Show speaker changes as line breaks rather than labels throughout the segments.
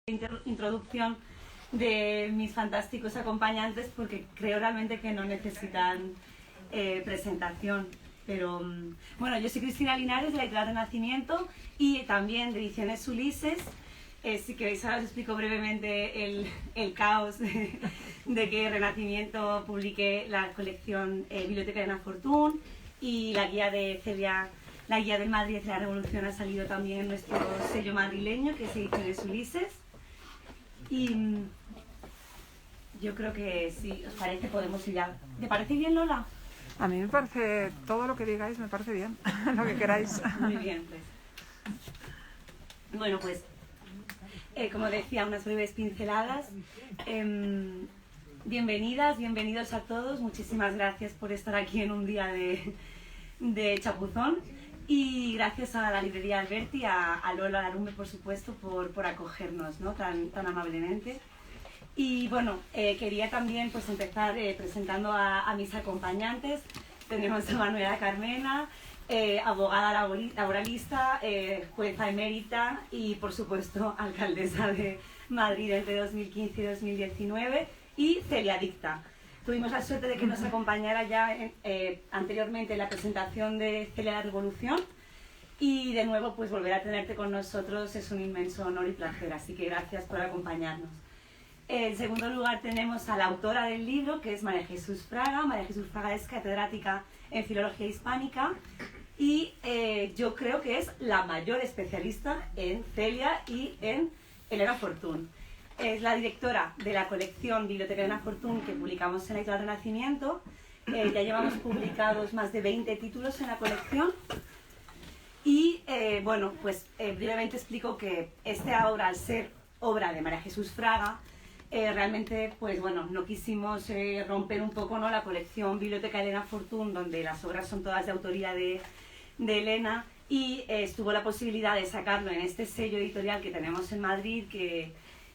introducción de mis fantásticos acompañantes, porque creo realmente que no necesitan presentación. Pero bueno, yo soy Cristina Linares, de la Editorial Renacimiento y también de Ediciones Ulises. Si queréis ahora os explico brevemente el caos de que Renacimiento publique la colección Biblioteca de Elena Fortún, y la guía de Celia, la guía del Madrid de la Revolución ha salido también en nuestro sello madrileño, que es Ediciones Ulises. Y yo creo que si os parece podemos ir ya. ¿Te parece bien, Lola?
A mí me parece, todo lo que digáis me parece bien, lo que queráis.
Muy bien, pues. Bueno, pues, como decía, unas breves pinceladas. Bienvenidas, bienvenidos a todos. Muchísimas gracias por estar aquí en un día de chapuzón. Y gracias a la librería Alberti, a Lola Larumbe, por supuesto, por acogernos, ¿no? tan amablemente. Y bueno, quería también pues empezar presentando a mis acompañantes. Tenemos a Manuela Carmena, abogada laboralista, jueza emérita y por supuesto alcaldesa de Madrid entre 2015 y 2019, y Celia Dicta. Tuvimos la suerte de que nos acompañara ya anteriormente en la presentación de Celia la Revolución, y de nuevo pues volver a tenerte con nosotros es un inmenso honor y placer, así que gracias por acompañarnos. En segundo lugar tenemos a la autora del libro, que es María Jesús Fraga. María Jesús Fraga es catedrática en Filología Hispánica y yo creo que es la mayor especialista en Celia y en Elena Fortún. Es la directora de la colección Biblioteca de Elena Fortún, que publicamos en la Editorial Renacimiento. Ya llevamos publicados más de 20 títulos en la colección. Y bueno, pues brevemente explico que esta obra, al ser obra de María Jesús Fraga, realmente, pues bueno, no quisimos romper un poco, ¿no?, la colección Biblioteca de Elena Fortún, donde las obras son todas de autoría de Elena, y estuvo la posibilidad de sacarlo en este sello editorial que tenemos en Madrid, que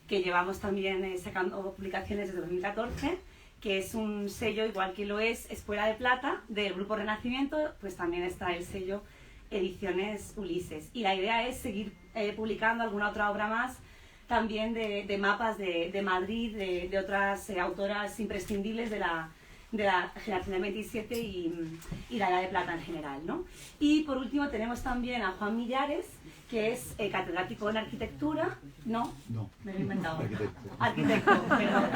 llevamos también sacando publicaciones desde 2014, que es un sello, igual que lo es Espuela de Plata, del Grupo Renacimiento, pues también está el sello Ediciones Ulises. Y la idea es seguir publicando alguna otra obra más, también de mapas de Madrid, de otras autoras imprescindibles de la generación del 27 y la Edad de Plata en general, ¿no? Y por último tenemos también a Juan Millares, que es catedrático en arquitectura, ¿no? No. Me lo he inventado. Arquitecto, perdón.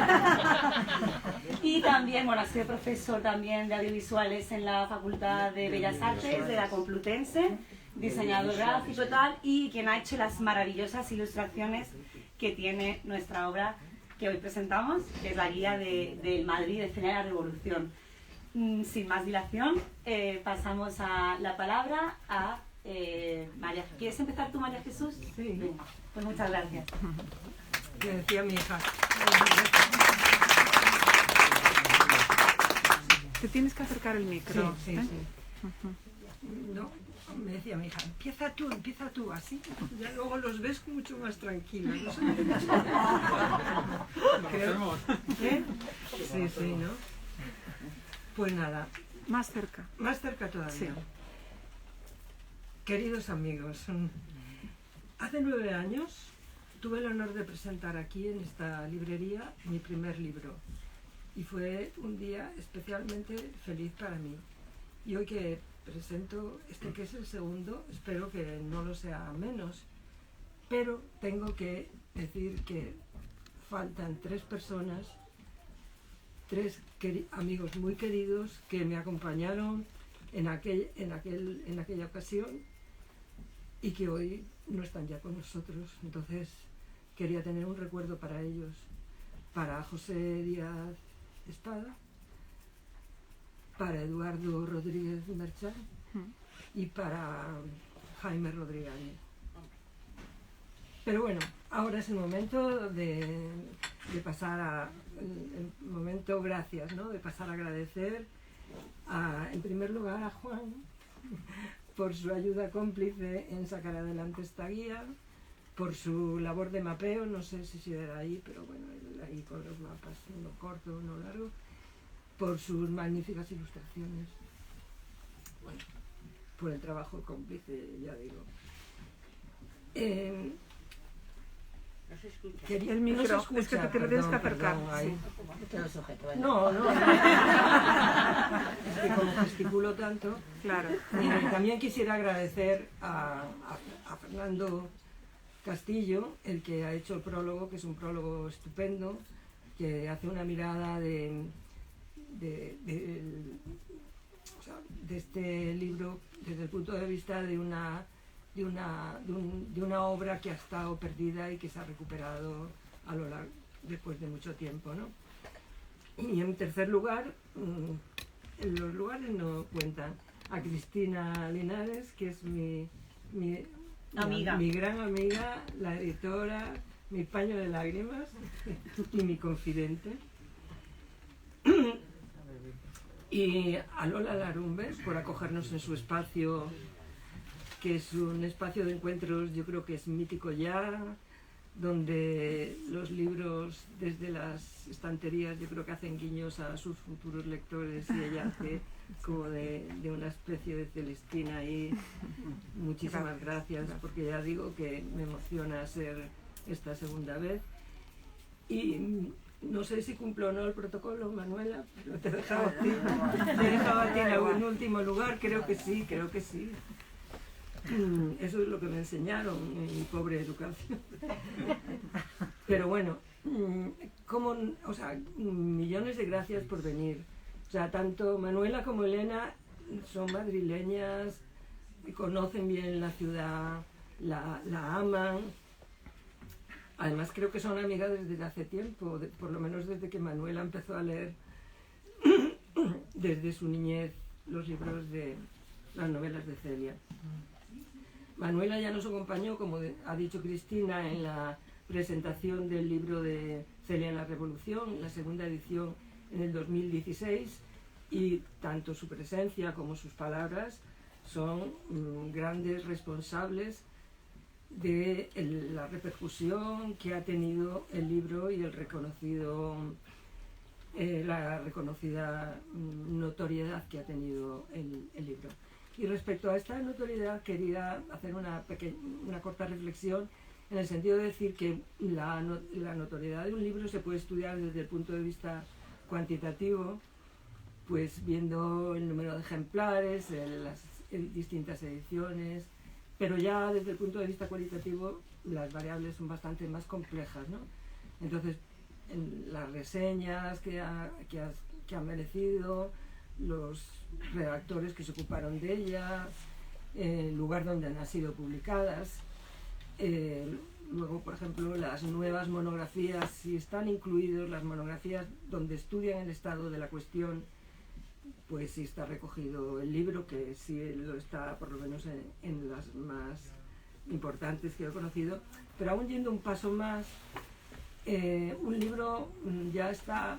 Y también, bueno, ha sido profesor también de audiovisuales en la Facultad de Bellas Artes de la Complutense, diseñador gráfico y tal, y quien ha hecho las maravillosas ilustraciones que tiene nuestra obra que hoy presentamos, que es la guía del Madrid de Celia la Revolución. Sin más dilación, pasamos la palabra a María. ¿Quieres empezar tú, María Jesús?
Sí.
Venga, pues muchas gracias.
Que decía mi hija.
Te tienes que acercar el micro.
Sí, sí, sí. No, me decía mi hija, empieza tú, así. Ya luego los ves mucho más tranquilos. ¿No? Creo, ¿eh? Sí, sí, ¿no? Pues nada.
Más cerca.
Más cerca todavía.
Sí.
Queridos amigos, hace 9 años tuve el honor de presentar aquí en esta librería mi primer libro. Y fue un día especialmente feliz para mí. Y hoy que presento este, que es el segundo, espero que no lo sea menos. Pero tengo que decir que faltan 3 personas, 3 amigos muy queridos que me acompañaron en aquella ocasión y que hoy no están ya con nosotros. Entonces quería tener un recuerdo para ellos, para José Díaz Espada, para Eduardo Rodríguez Merchán y para Jaime Rodríguez. Pero bueno, ahora es el momento de pasar el momento gracias, ¿no? De pasar a agradecer en primer lugar a Juan por su ayuda cómplice en sacar adelante esta guía, por su labor de mapeo, no sé si se verá ahí, pero bueno, él ahí con los mapas, uno corto, uno largo, por sus magníficas ilustraciones, bueno, por el trabajo cómplice, ya digo.
El micro,
no se escucha,
es que te lo tienes que acercar.
perdón, ahí.
Sí.
Te lo sujeto, ¿vale?
No, no. Es que como gesticulo tanto.
Claro.
También quisiera agradecer a Fernando Castillo, el que ha hecho el prólogo, que es un prólogo estupendo, que hace una mirada de este libro desde el punto de vista de una obra que ha estado perdida y que se ha recuperado a lo largo, después de mucho tiempo, ¿no? Y en tercer lugar, los lugares no cuentan, a Cristina Linares, que es mi
Amiga.
mi gran amiga, la editora, mi paño de lágrimas y mi confidente. Y a Lola Larumbe por acogernos en su espacio, que es un espacio de encuentros, yo creo que es mítico ya, donde los libros desde las estanterías yo creo que hacen guiños a sus futuros lectores y ella hace como de una especie de Celestina ahí. Muchísimas gracias, porque ya digo que me emociona ser esta segunda vez. Y no sé si cumplo o no el protocolo, Manuela, pero te he dejado a ti. Te he dejado a ti en último lugar, creo que sí, creo que sí. Eso es lo que me enseñaron en mi pobre educación. Pero bueno, millones de gracias por venir. O sea, tanto Manuela como Elena son madrileñas, conocen bien la ciudad, la aman. Además creo que son amigas desde hace tiempo, por lo menos desde que Manuela empezó a leer desde su niñez los libros de las novelas de Celia. Manuela ya nos acompañó, como ha dicho Cristina, en la presentación del libro de Celia en la Revolución, la segunda edición en el 2016, y tanto su presencia como sus palabras son grandes responsables de la repercusión que ha tenido el libro y la reconocida notoriedad que ha tenido el libro. Y respecto a esta notoriedad quería hacer una corta reflexión en el sentido de decir que la notoriedad de un libro se puede estudiar desde el punto de vista cuantitativo, pues viendo el número de ejemplares, las distintas ediciones, pero ya desde el punto de vista cualitativo las variables son bastante más complejas, ¿no? Entonces, en las reseñas que ha merecido, los redactores que se ocuparon de ellas, el lugar donde han sido publicadas, luego, por ejemplo, las nuevas monografías, si están incluidos las monografías donde estudian el estado de la cuestión, pues sí está recogido el libro, que sí lo está, por lo menos en las más importantes que he conocido. Pero aún yendo un paso más, un libro ya está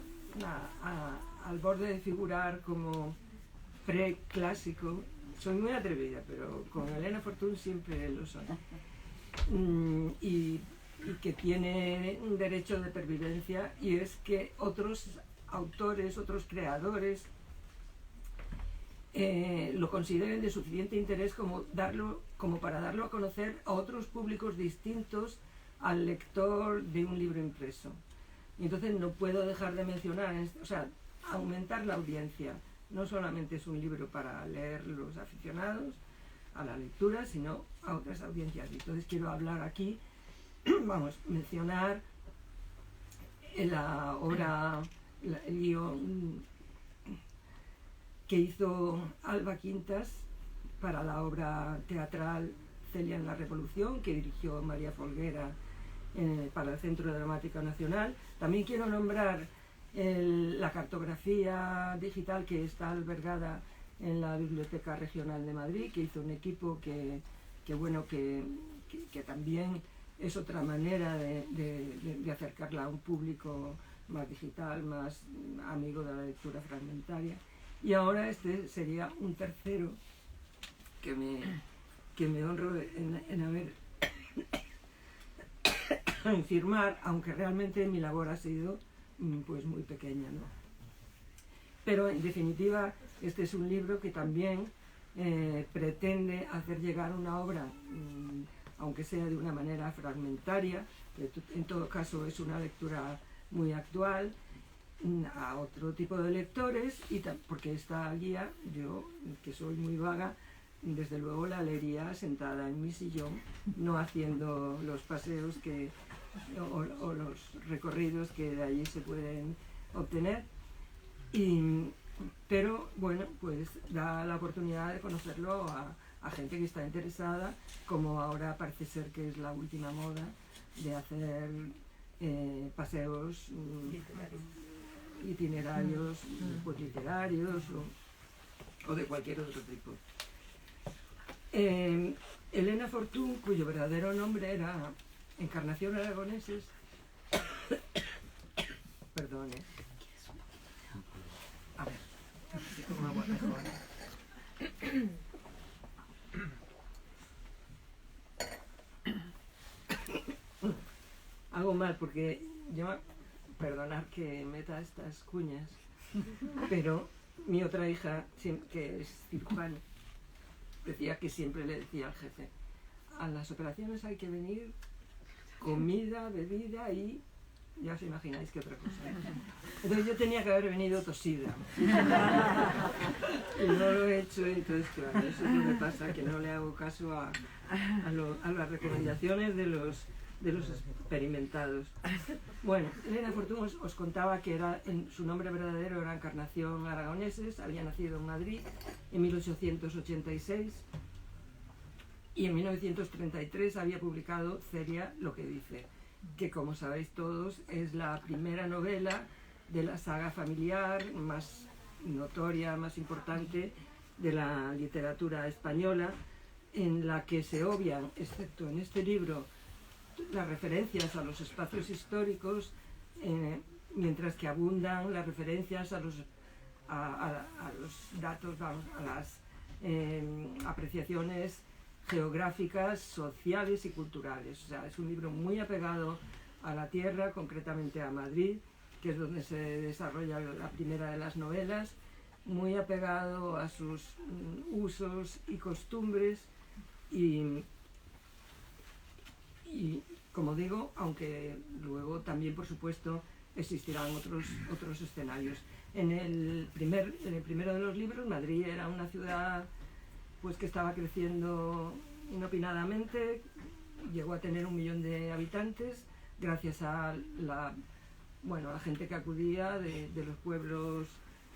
al borde de figurar como preclásico. Soy muy atrevida, pero con Elena Fortún siempre lo soy. Y que tiene un derecho de pervivencia, y es que otros autores, otros creadores lo consideren de suficiente interés como para darlo a conocer a otros públicos distintos al lector de un libro impreso. Y entonces no puedo dejar de mencionar, o sea, aumentar la audiencia. No solamente es un libro para leer los aficionados a la lectura, sino a otras audiencias. Entonces quiero hablar aquí, mencionar la obra, el guión que hizo Alba Quintas para la obra teatral Celia en la Revolución, que dirigió María Folguera para el Centro Dramático Nacional. También quiero nombrar la cartografía digital que está albergada en la Biblioteca Regional de Madrid, que hizo un equipo que también es otra manera de acercarla a un público más digital, más amigo de la lectura fragmentaria. Y ahora este sería un tercero que me honro en haber en firmar, aunque realmente mi labor ha sido pues muy pequeña, ¿no? Pero en definitiva este es un libro que también pretende hacer llegar una obra aunque sea de una manera fragmentaria, en todo caso es una lectura muy actual, a otro tipo de lectores, porque esta guía, yo, que soy muy vaga, desde luego la leería sentada en mi sillón, no haciendo los paseos o los recorridos que de allí se pueden obtener. Pero bueno, pues da la oportunidad de conocerlo a gente que está interesada, como ahora parece ser que es la última moda de hacer paseos itinerarios, pues literarios o de cualquier otro tipo. Elena Fortún, cuyo verdadero nombre era Encarnación Aragoneses, perdón, a ver, así como agua mejor. Hago mal porque yo, perdonad que meta estas cuñas, pero mi otra hija, que es cirujana, decía que siempre le decía al jefe: a las operaciones hay que venir comida, bebida y ya os imagináis que otra cosa. Entonces yo tenía que haber venido tosida. Y no lo he hecho, entonces claro, eso es lo que pasa, que no le hago caso a las recomendaciones de los experimentados. Bueno, Elena Fortún os contaba que su nombre verdadero era Encarnación Aragoneses, había nacido en Madrid en 1886 y en 1933 había publicado Celia lo que dice, que como sabéis todos es la primera novela de la saga familiar más notoria, más importante de la literatura española, en la que se obvian, excepto en este libro, las referencias a los espacios históricos, mientras que abundan las referencias a los datos, vamos, a las apreciaciones geográficas, sociales y culturales. O sea, es un libro muy apegado a la tierra, concretamente a Madrid, que es donde se desarrolla la primera de las novelas, muy apegado a sus usos y costumbres y como digo, aunque luego también, por supuesto, existirán otros escenarios. En el primero de los libros, Madrid era una ciudad pues que estaba creciendo inopinadamente, llegó a tener 1 millón de habitantes gracias a la gente que acudía de los pueblos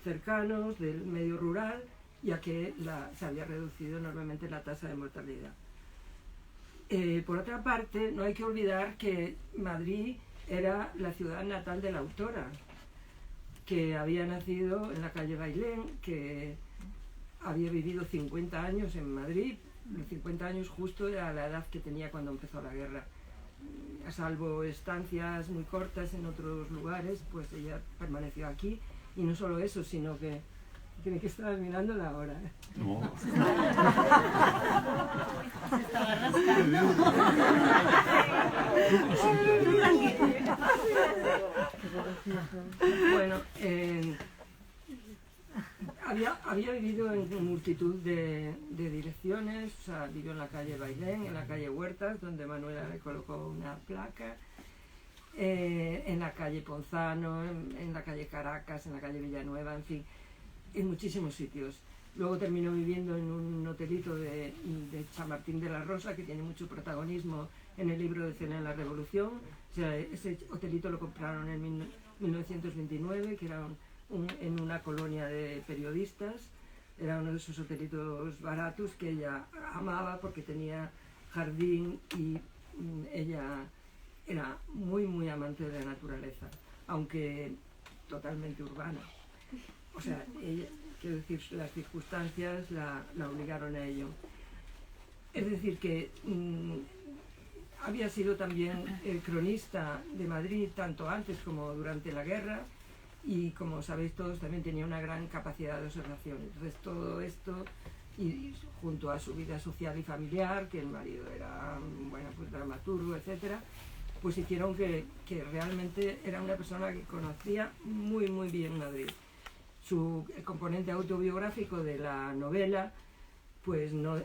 cercanos, del medio rural, ya que se había reducido enormemente la tasa de mortalidad. Por otra parte, no hay que olvidar que Madrid era la ciudad natal de la autora, que había nacido en la calle Bailén, que había vivido 50 años en Madrid. Los 50 años justo era la edad que tenía cuando empezó la guerra. A salvo estancias muy cortas en otros lugares, pues ella permaneció aquí. Y no solo eso, sino que tiene que estar mirando la hora.
No.
Se estaba rascando.
Bueno, había vivido en multitud de direcciones, o sea, vivió en la calle Bailén, en la calle Huertas, donde Manuela le colocó una placa, en la calle Ponzano, en la calle Caracas, en la calle Villanueva, en fin, en muchísimos sitios. Luego terminó viviendo en un hotelito de Chamartín de la Rosa, que tiene mucho protagonismo en el libro de Cena en la Revolución. O sea, ese hotelito lo compraron en 1929, que era en una colonia de periodistas. Era uno de esos hotelitos baratos que ella amaba porque tenía jardín y ella era muy, muy amante de la naturaleza, aunque totalmente urbana. O sea, ella, quiero decir, las circunstancias la obligaron a ello. Es decir, que había sido también cronista de Madrid tanto antes como durante la guerra y, como sabéis todos, también tenía una gran capacidad de observación. Entonces todo esto, y junto a su vida social y familiar, que el marido era, bueno, pues dramaturgo, etcétera, pues hicieron que realmente era una persona que conocía muy, muy bien Madrid. El componente autobiográfico de la novela, pues no,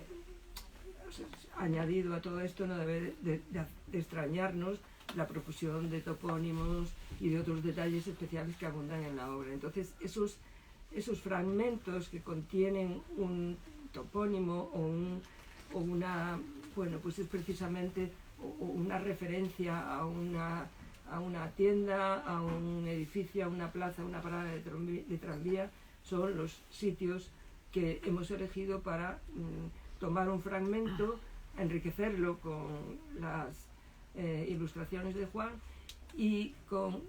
añadido a todo esto, no debe de extrañarnos la profusión de topónimos y de otros detalles especiales que abundan en la obra. Entonces, esos fragmentos que contienen un topónimo o una, bueno, pues es precisamente una referencia a una tienda, a un edificio, a una plaza, a una parada de tranvía, son los sitios que hemos elegido para tomar un fragmento, enriquecerlo con las ilustraciones de Juan y con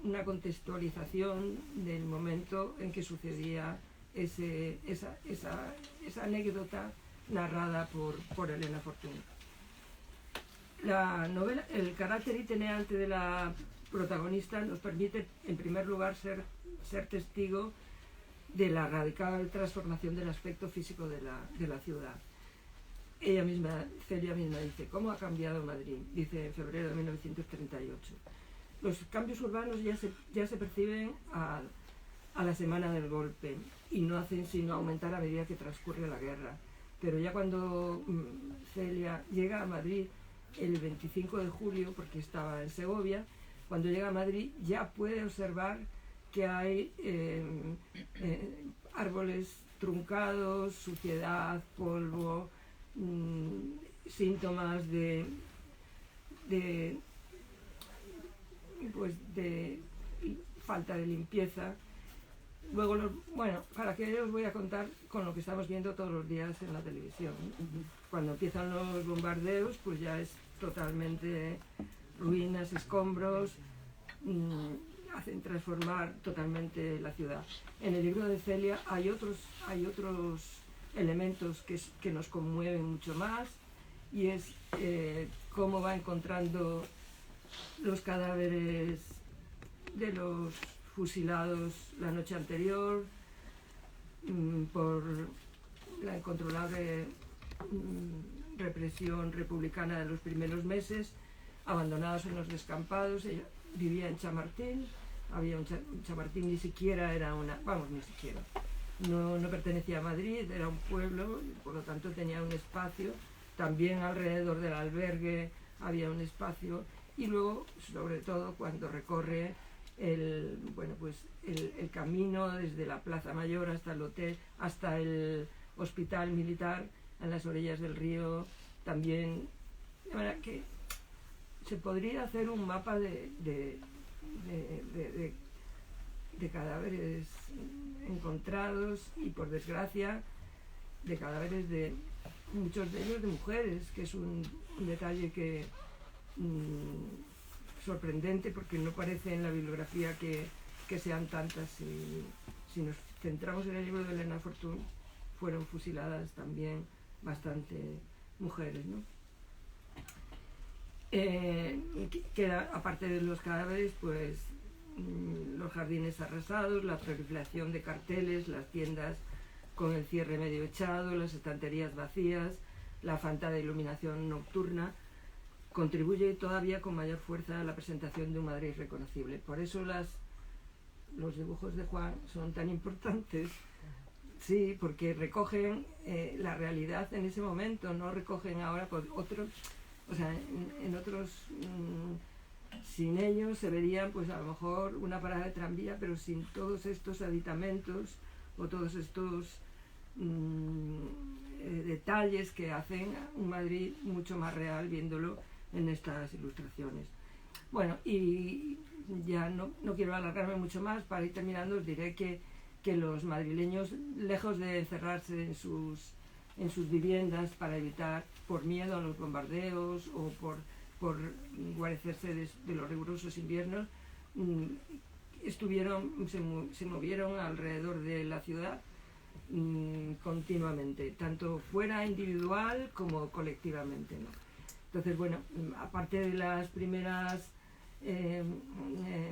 una contextualización del momento en que sucedía esa anécdota narrada por Elena Fortún. La novela, el carácter itinerante de la protagonista nos permite, en primer lugar, ser testigo de la radical transformación del aspecto físico de la ciudad. Ella misma, Celia misma dice, ¿cómo ha cambiado Madrid? Dice en febrero de 1938. Los cambios urbanos ya se perciben a la semana del golpe y no hacen sino aumentar a medida que transcurre la guerra. Pero ya cuando Celia llega a Madrid el 25 de julio, porque estaba en Segovia, cuando llega a Madrid ya puede observar que hay árboles truncados, suciedad, polvo, síntomas de falta de limpieza. Luego, bueno, para qué os voy a contar con lo que estamos viendo todos los días en la televisión. Cuando empiezan los bombardeos, pues ya es totalmente ruinas, escombros, hacen transformar totalmente la ciudad. En el libro de Celia hay otros elementos que nos conmueven mucho más, y es cómo va encontrando los cadáveres de los fusilados la noche anterior por la incontrolable represión republicana de los primeros meses, abandonados en los descampados. Ella vivía en Chamartín, Chamartín ni siquiera era ni siquiera, no pertenecía a Madrid, era un pueblo, y por lo tanto tenía un espacio. También alrededor del albergue había un espacio, y luego, sobre todo, cuando recorre el camino desde la Plaza Mayor hasta el hotel, hasta el hospital militar, en las orillas del río, también, de manera que se podría hacer un mapa de cadáveres encontrados, y por desgracia de cadáveres de muchos de ellos de mujeres, que es un detalle que sorprendente, porque no parece en la bibliografía que sean tantas. Si nos centramos en el libro de Elena Fortún, fueron fusiladas también bastante mujeres, ¿no? Queda, aparte de los cadáveres, pues los jardines arrasados, la proliferación de carteles, las tiendas con el cierre medio echado, las estanterías vacías, la falta de iluminación nocturna, contribuye todavía con mayor fuerza a la presentación de un Madrid reconocible. Por eso los dibujos de Juan son tan importantes, sí, porque recogen la realidad en ese momento, no recogen ahora por otros, o sea, en otros, sin ellos se verían pues a lo mejor una parada de tranvía, pero sin todos estos aditamentos o todos estos detalles que hacen un Madrid mucho más real viéndolo en estas ilustraciones. Bueno, y ya no quiero alargarme mucho más. Para ir terminando, os diré que los madrileños, lejos de encerrarse en sus viviendas para evitar, por miedo a los bombardeos o por guarecerse de los rigurosos inviernos, se movieron alrededor de la ciudad continuamente, tanto fuera individual como colectivamente, ¿no? Entonces, bueno, aparte de las primeras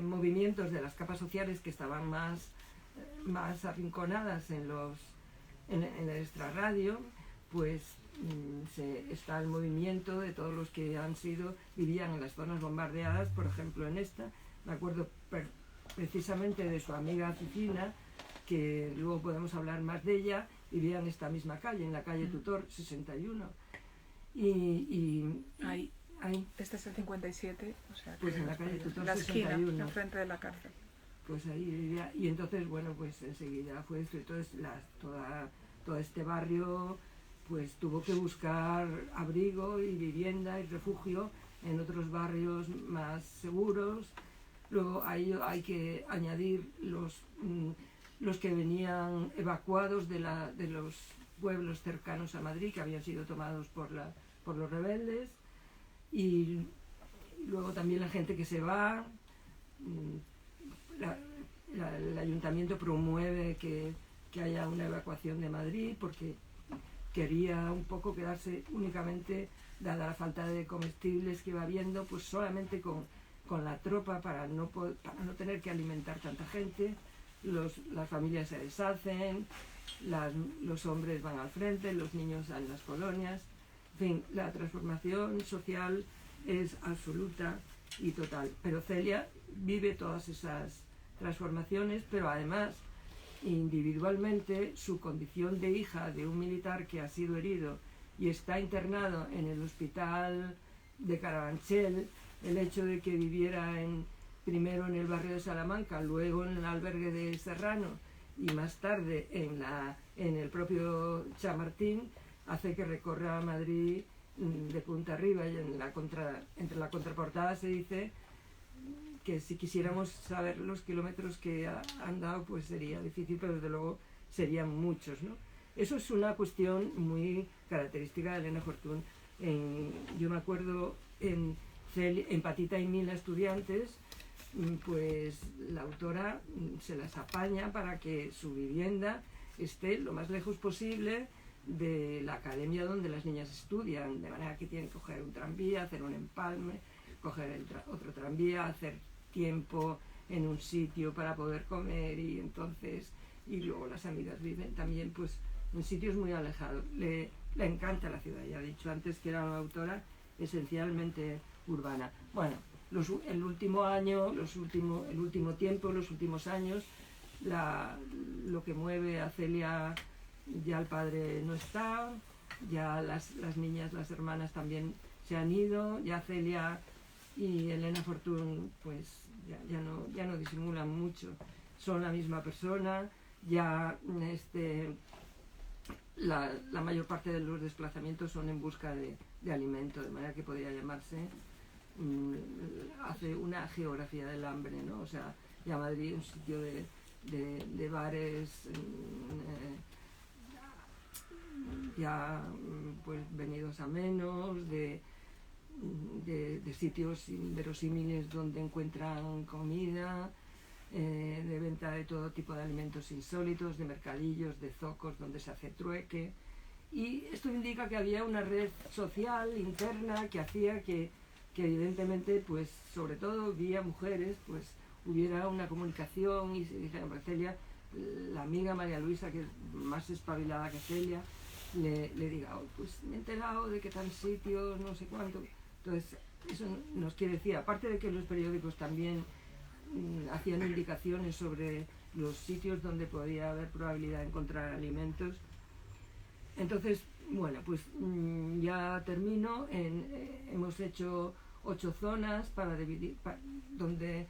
movimientos de las capas sociales que estaban más arrinconadas en el extrarradio, pues está el movimiento de todos los que vivían en las zonas bombardeadas. Por ejemplo, en esta, me acuerdo precisamente de su amiga Cicina, que luego podemos hablar más de ella, vivía en esta misma calle, en la calle Tutor 61. y
Ahí.
ahí,
Este es el 57, o sea,
pues
que
en la
es
calle
por ahí,
Tutor
en la esquina,
61.
enfrente de la cárcel.
Pues ahí vivía, y entonces, bueno, pues enseguida fue esto, entonces todo este barrio pues tuvo que buscar abrigo y vivienda y refugio en otros barrios más seguros. Luego ahí hay que añadir los que venían evacuados de los pueblos cercanos a Madrid, que habían sido tomados por los rebeldes, y luego también la gente que se va. El ayuntamiento promueve que haya una evacuación de Madrid porque quería un poco quedarse únicamente, dada la falta de comestibles que iba habiendo, pues solamente con la tropa para no tener que alimentar tanta gente. Las familias se deshacen, los hombres van al frente, los niños en las colonias. En fin, la transformación social es absoluta y total. Pero Celia vive todas esas transformaciones, pero además individualmente su condición de hija de un militar que ha sido herido y está internado en el hospital de Carabanchel, el hecho de que viviera primero en el barrio de Salamanca, luego en el albergue de Serrano y más tarde en el propio Chamartín, hace que recorra Madrid de punta arriba, y entre la contraportada se dice que si quisiéramos saber los kilómetros que han dado, pues sería difícil, pero desde luego serían muchos, ¿no? Eso es una cuestión muy característica de Elena Fortún. Yo me acuerdo en Patita y Mila Estudiantes, pues la autora se las apaña para que su vivienda esté lo más lejos posible de la academia donde las niñas estudian, de manera que tienen que coger un tranvía, hacer un empalme, coger otro tranvía, hacer tiempo en un sitio para poder comer, y luego las amigas viven también pues en sitios muy alejados. Le encanta la ciudad, ya he dicho antes que era una autora esencialmente urbana. Bueno, el último tiempo, los últimos años, lo que mueve a Celia, ya el padre no está, ya las niñas, las hermanas también se han ido, ya Celia y Elena Fortún pues ya no disimulan mucho, son la misma persona, ya la mayor parte de los desplazamientos son en busca de alimento, de manera que podría llamarse, hace una geografía del hambre, ¿no? O sea, ya Madrid es un sitio de bares ya pues venidos a menos, de sitios inverosímiles donde encuentran comida, de venta de todo tipo de alimentos insólitos, de mercadillos, de zocos donde se hace trueque. Y esto indica que había una red social interna que hacía que evidentemente, pues sobre todo vía mujeres, pues hubiera una comunicación y se dijera, Celia, la amiga María Luisa, que es más espabilada que Celia, le diga, pues me he enterado de que tal sitio, no sé cuánto. Entonces, eso nos quiere decir, aparte de que los periódicos también hacían indicaciones sobre los sitios donde podía haber probabilidad de encontrar alimentos. Entonces, bueno, pues ya termino. Hemos hecho 8 zonas para dividir, donde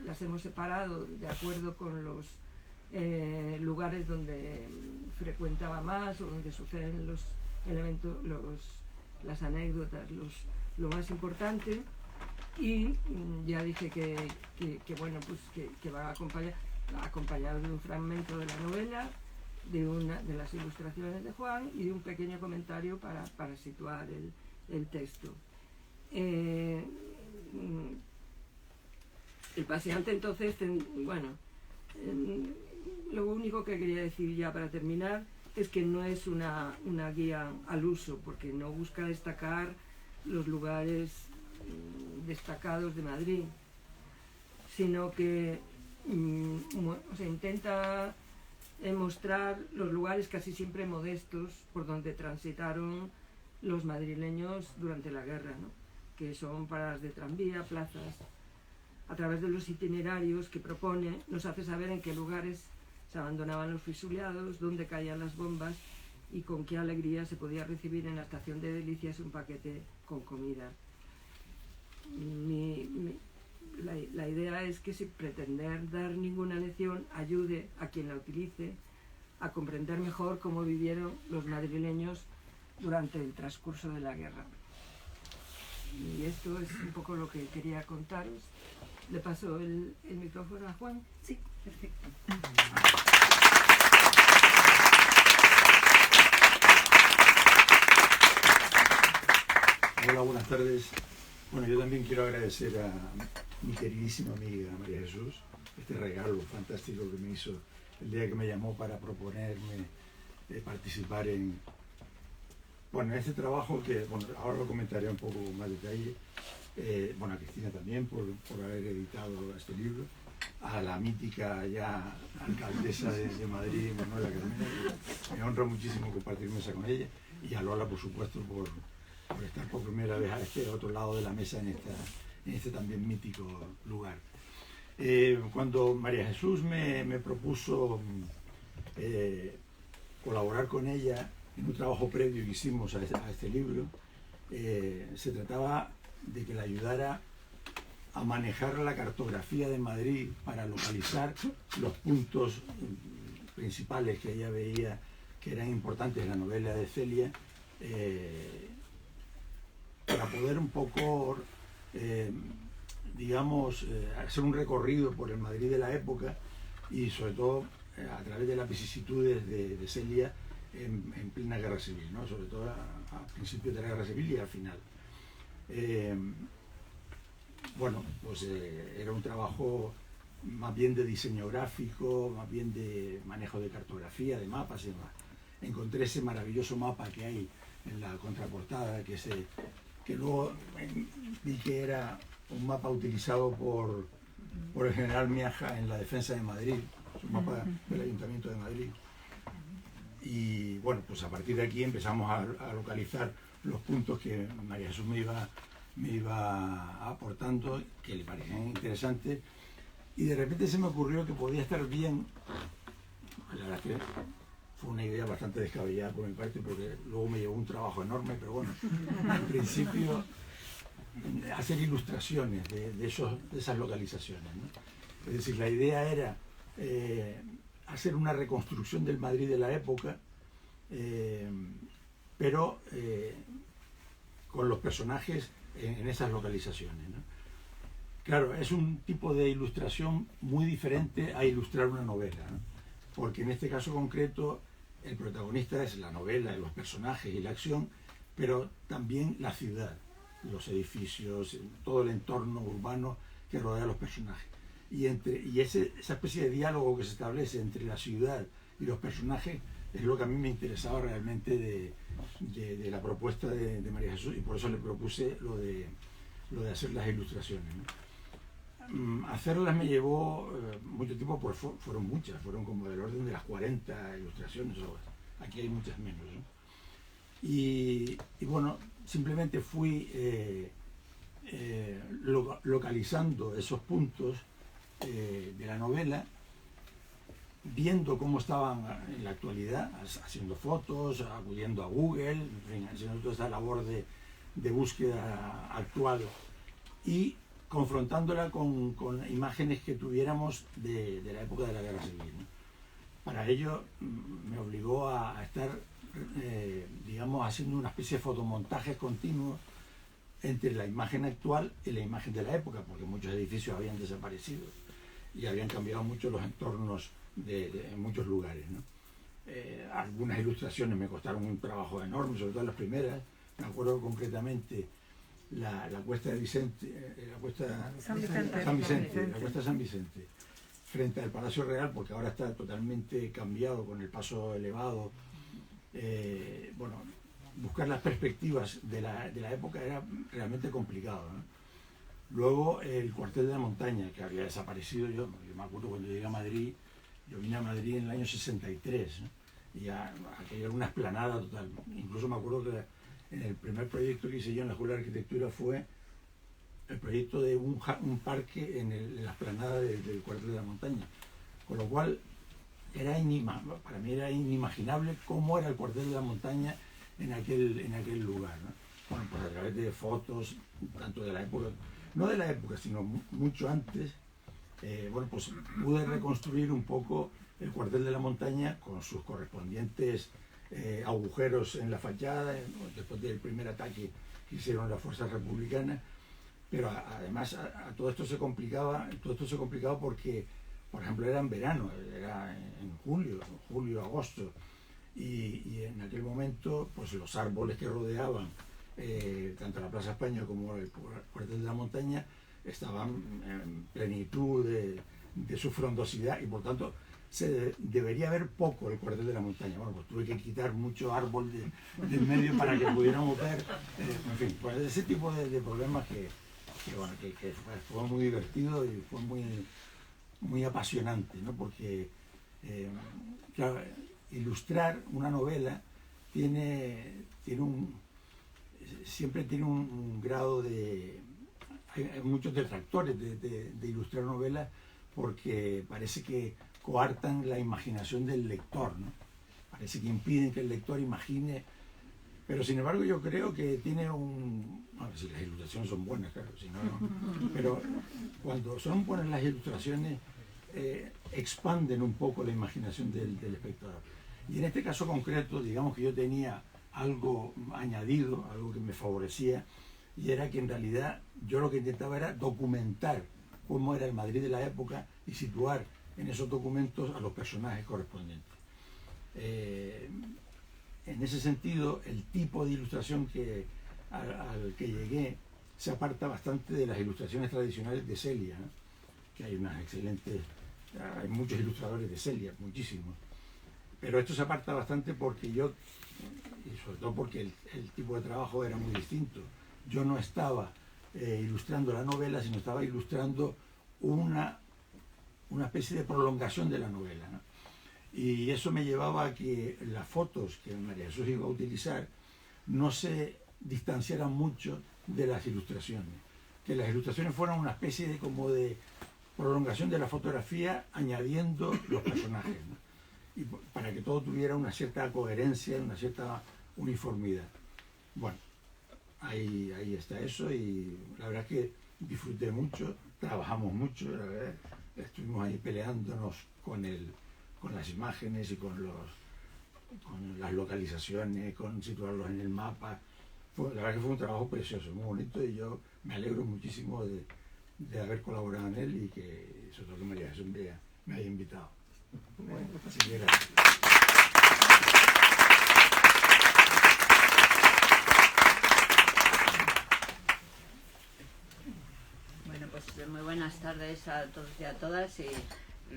las hemos separado de acuerdo con los lugares donde frecuentaba más o donde suceden los elementos, las anécdotas, lo más importante. Y ya dije que bueno, pues que va acompañado de un fragmento de la novela, de las ilustraciones de Juan y de un pequeño comentario para situar el texto. El paseante entonces, bueno, lo único que quería decir ya para terminar es que no es una guía al uso, porque no busca destacar los lugares destacados de Madrid, sino que intenta mostrar los lugares casi siempre modestos por donde transitaron los madrileños durante la guerra, ¿no? Que son paradas de tranvía, plazas. A través de los itinerarios que propone, nos hace saber en qué lugares se abandonaban los fusilados, dónde caían las bombas y con qué alegría se podía recibir en la estación de Delicias un paquete con comida. La idea es que sin pretender dar ninguna lección ayude a quien la utilice a comprender mejor cómo vivieron los madrileños durante el transcurso de la guerra. Y esto es un poco lo que quería contaros. Le paso el micrófono a Juan.
Sí, perfecto.
Hola, buenas tardes. Bueno, yo también quiero agradecer a mi queridísima amiga María Jesús este regalo fantástico que me hizo el día que me llamó para proponerme participar en este trabajo que, bueno, ahora lo comentaré un poco con más detalle. Bueno, a Cristina también por haber editado este libro, a la mítica ya alcaldesa de Madrid, Manuela Carmena, me honra muchísimo compartir mesa con ella, y a Lola, por supuesto, por estar por primera vez a este otro lado de la mesa en este también mítico lugar. Cuando María Jesús me propuso colaborar con ella en un trabajo previo que hicimos a este libro, se trataba de que la ayudara a manejar la cartografía de Madrid para localizar los puntos principales que ella veía que eran importantes en la novela de Celia, para poder un poco, digamos, hacer un recorrido por el Madrid de la época y sobre todo a través de las vicisitudes de Celia en plena guerra civil, ¿no? Sobre todo a principios de la guerra civil y al final. Bueno, pues era un trabajo más bien de diseño gráfico, más bien de manejo de cartografía, de mapas y demás. Encontré ese maravilloso mapa que hay en la contraportada, que luego vi que era un mapa utilizado por el general Miaja en la defensa de Madrid, es un mapa del Ayuntamiento de Madrid. Y bueno, pues a partir de aquí empezamos a localizar los puntos que María Jesús me iba aportando, que le parecían interesantes, y de repente se me ocurrió que podía estar bien, la verdad que fue una idea bastante descabellada por mi parte, porque luego me llevó un trabajo enorme, pero bueno, en principio hacer ilustraciones de esas localizaciones, ¿no? Es decir, la idea era hacer una reconstrucción del Madrid de la época, pero con los personajes en esas localizaciones, ¿no? Claro, es un tipo de ilustración muy diferente a ilustrar una novela, ¿no? Porque en este caso concreto el protagonista es la novela, los personajes y la acción, pero también la ciudad, los edificios, todo el entorno urbano que rodea a los personajes. Y esa especie de diálogo que se establece entre la ciudad y los personajes es lo que a mí me interesaba realmente de la propuesta de María Jesús, y por eso le propuse lo de hacer las ilustraciones, ¿no? Hacerlas me llevó mucho tiempo, pues fueron muchas, fueron como del orden de las 40 ilustraciones, aquí hay muchas menos, ¿no? Y bueno, simplemente fui localizando esos puntos de la novela, viendo cómo estaban en la actualidad, haciendo fotos, acudiendo a Google, en fin, haciendo toda esa labor de búsqueda actual y confrontándola con imágenes que tuviéramos de la época de la Guerra Civil, ¿no? Para ello me obligó a estar, digamos, haciendo una especie de fotomontajes continuos entre la imagen actual y la imagen de la época, porque muchos edificios habían desaparecido y habían cambiado mucho los entornos en muchos lugares, ¿no? Algunas ilustraciones me costaron un trabajo enorme, sobre todo las primeras. Me acuerdo concretamente la cuesta de Vicente, la cuesta San Vicente, frente al Palacio Real, porque ahora está totalmente cambiado con el paso elevado. Bueno, buscar las perspectivas de la época era realmente complicado, ¿no? Luego el cuartel de la montaña, que había desaparecido. Yo me acuerdo cuando llegué a Madrid, yo vine a Madrid en el año 63, ¿no? Y ya aquella era una explanada total. Incluso me acuerdo que en el primer proyecto que hice yo en la Escuela de Arquitectura fue el proyecto de un parque en la explanada del cuartel de la montaña. Con lo cual, para mí era inimaginable cómo era el cuartel de la montaña en aquel lugar, ¿no? Bueno, pues a través de fotos, tanto de la época, no de la época, sino mucho antes, bueno, pues pude reconstruir un poco el cuartel de la montaña con sus correspondientes agujeros en la fachada, después del primer ataque que hicieron las fuerzas republicanas, pero además todo esto se complicaba porque, por ejemplo, era en verano, era en julio, agosto, y en aquel momento pues los árboles que rodeaban tanto la Plaza España como el cuartel de la montaña estaban en plenitud de su frondosidad, y por tanto debería ver poco el cuartel de la montaña. Bueno, pues tuve que quitar mucho árbol del medio para que pudiéramos ver, en fin, pues ese tipo de problemas que fue muy divertido y fue muy apasionante, ¿no? Porque claro, ilustrar una novela siempre tiene un grado de... Hay muchos detractores de ilustrar novelas porque parece que coartan la imaginación del lector, ¿no? Parece que impiden que el lector imagine, pero sin embargo yo creo que tiene bueno, si las ilustraciones son buenas, claro, si no, no. Pero cuando son buenas las ilustraciones expanden un poco la imaginación del espectador. Y en este caso concreto, digamos que yo tenía algo añadido, algo que me favorecía, y era que en realidad yo lo que intentaba era documentar cómo era el Madrid de la época y situar en esos documentos a los personajes correspondientes. En ese sentido, el tipo de ilustración al que llegué se aparta bastante de las ilustraciones tradicionales de Celia, ¿no? Que hay unas excelentes, hay muchos ilustradores de Celia, muchísimos, pero esto se aparta bastante porque yo, y sobre todo porque el tipo de trabajo era muy distinto. Yo no estaba ilustrando la novela, sino estaba ilustrando una especie de prolongación de la novela, ¿no? Y eso me llevaba a que las fotos que María Jesús iba a utilizar no se distanciaran mucho de las ilustraciones, que las ilustraciones fueran una especie de prolongación de la fotografía añadiendo los personajes, ¿no? Y para que todo tuviera una cierta coherencia, una cierta uniformidad. Bueno, ahí está eso, y la verdad es que disfruté mucho, trabajamos mucho, la verdad, estuvimos ahí peleándonos con las imágenes y con las localizaciones, con situarlos en el mapa. La verdad que fue un trabajo precioso, muy bonito, y yo me alegro muchísimo de haber colaborado en él, y que sobre todo que María Jesús me haya invitado. Así que gracias.
Bueno, pues muy buenas tardes a todos y a todas, y